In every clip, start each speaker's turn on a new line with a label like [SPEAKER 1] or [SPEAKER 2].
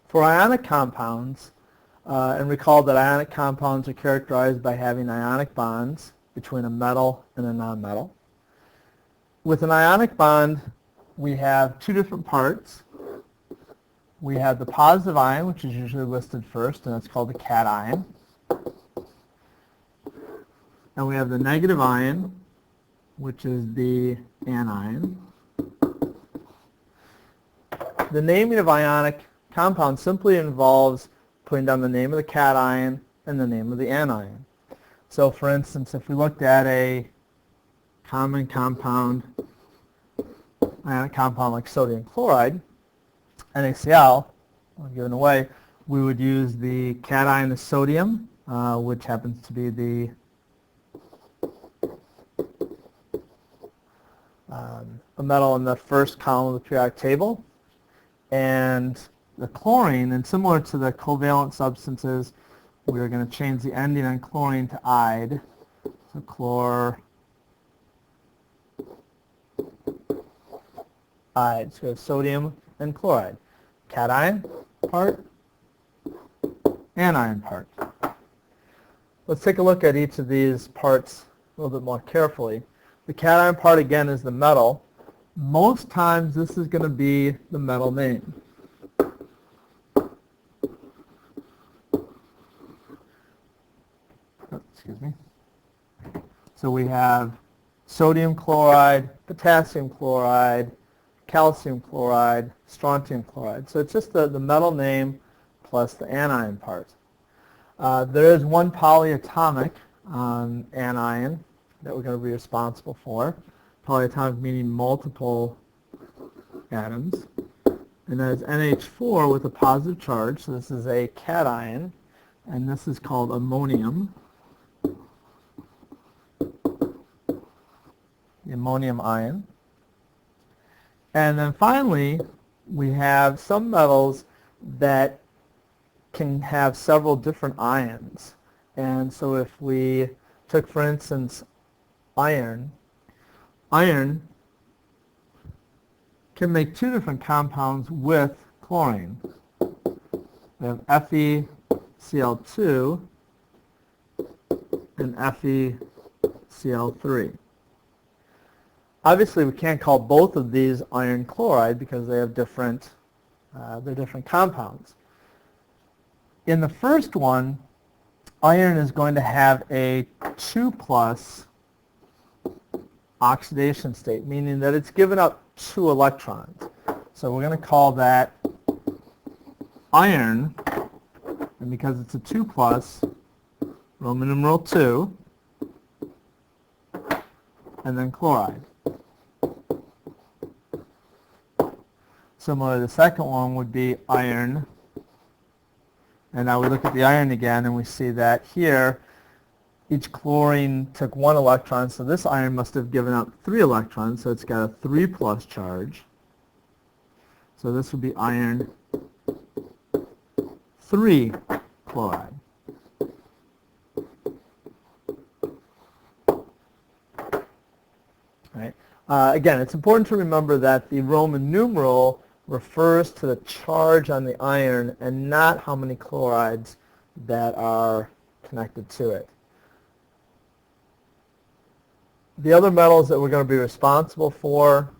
[SPEAKER 1] For ionic compounds, and recall that ionic compounds are characterized by having ionic bonds between a metal and a nonmetal. With an ionic bond, we have two different parts. We have the positive ion, which is usually listed first, and that's called the cation. And we have the negative ion, which is the anion. The naming of ionic compounds simply involves putting down the name of the cation and the name of the anion. So for instance, if we looked at a common compound, ionic compound like sodium chloride, NaCl, given away, we would use the cation of sodium, which happens to be the a metal in the first column of the periodic table, and the chlorine, and similar to the covalent substances, we're going to change the ending on chlorine to "ide", so chloride. So we have sodium and chloride. Cation part, anion part. Let's take a look at each of these parts a little bit more carefully. The cation part, again, is the metal. Most times this is going to be the metal name. Excuse me. So we have sodium chloride, potassium chloride, calcium chloride, strontium chloride. So it's just the metal name plus the anion part. There is one polyatomic anion that we're going to be responsible for. Polyatomic meaning multiple atoms. And that is NH4 with a positive charge. So this is a cation, and this is called ammonium. The ammonium ion. And then finally, we have some metals that can have several different ions. And so if we took, for instance, iron can make two different compounds with chlorine. We have FeCl2 and FeCl3. Obviously, we can't call both of these iron chloride because they have they're different compounds. In the first one, iron is going to have a 2+ oxidation state, meaning that it's given up 2 electrons. So we're going to call that iron, and because it's a 2+, Roman numeral 2, and then chloride. Similarly, the second one would be iron. And now we look at the iron again, and we see that here, each chlorine took 1 electron, so this iron must have given up 3 electrons, so it's got a 3+ charge. So this would be iron 3 chloride. Right. Again, it's important to remember that the Roman numeral refers to the charge on the iron and not how many chlorides that are connected to it. The other metals that we're going to be responsible for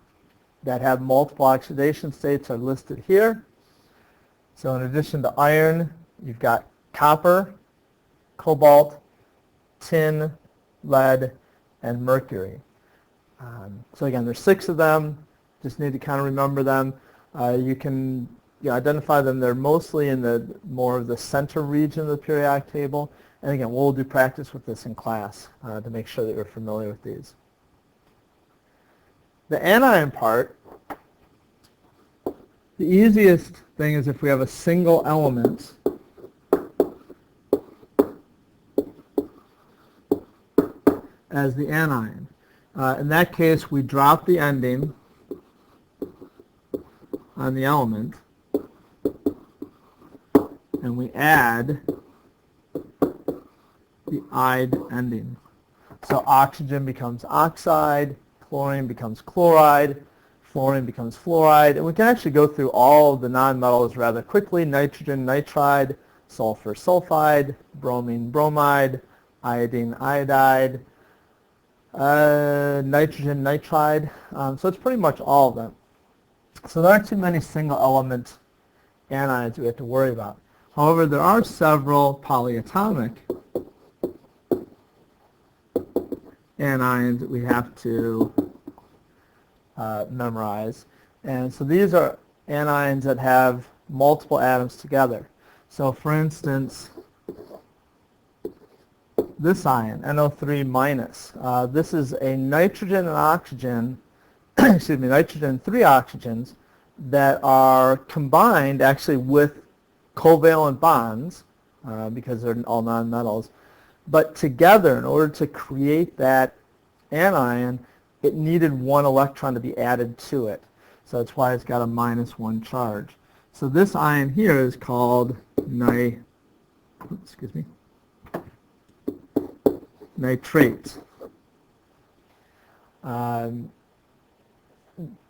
[SPEAKER 1] that have multiple oxidation states are listed here. So in addition to iron, you've got copper, cobalt, tin, lead, and mercury. So again, there's 6 of them. Just need to kind of remember them. You can identify them. They're mostly in the more of the center region of the periodic table. And again, we'll do practice with this in class to make sure that you're familiar with these. The anion part, the easiest thing is if we have a single element as the anion. In that case, we drop the ending on the element, and we add the "ide" ending. So oxygen becomes oxide, chlorine becomes chloride, fluorine becomes fluoride. And we can actually go through all of the nonmetals rather quickly. Nitrogen nitride, sulfur sulfide, bromine bromide, iodine iodide, nitrogen nitride. So it's pretty much all of them. So there aren't too many single element anions we have to worry about. However, there are several polyatomic anions that we have to memorize. And so these are anions that have multiple atoms together. So for instance, this ion, NO3 minus, this is a nitrogen and oxygen, excuse me, nitrogen and 3 oxygens that are combined actually with covalent bonds because they're all nonmetals. But together, in order to create that anion, it needed one electron to be added to it. So that's why it's got a -1 charge. So this ion here is called nitrate.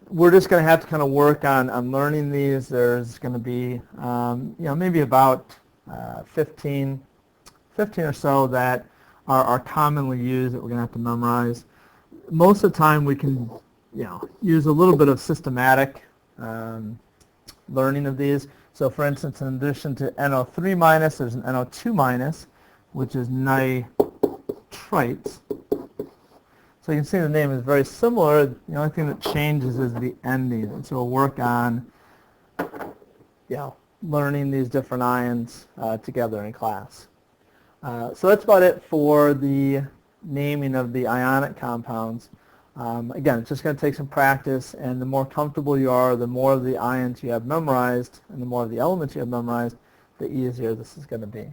[SPEAKER 1] We're just going to have to kind of work on learning these. There's going to be, maybe about 15 or so that are commonly used that we're going to have to memorize. Most of the time we can, use a little bit of systematic learning of these. So for instance, in addition to NO3 minus, there's an NO2 minus, which is nitrates. So you can see the name is very similar. The only thing that changes is the ending. And so we'll work on, learning these different ions together in class. So that's about it for the naming of the ionic compounds. Again, it's just going to take some practice, and the more comfortable you are, the more of the ions you have memorized, and the more of the elements you have memorized, the easier this is going to be.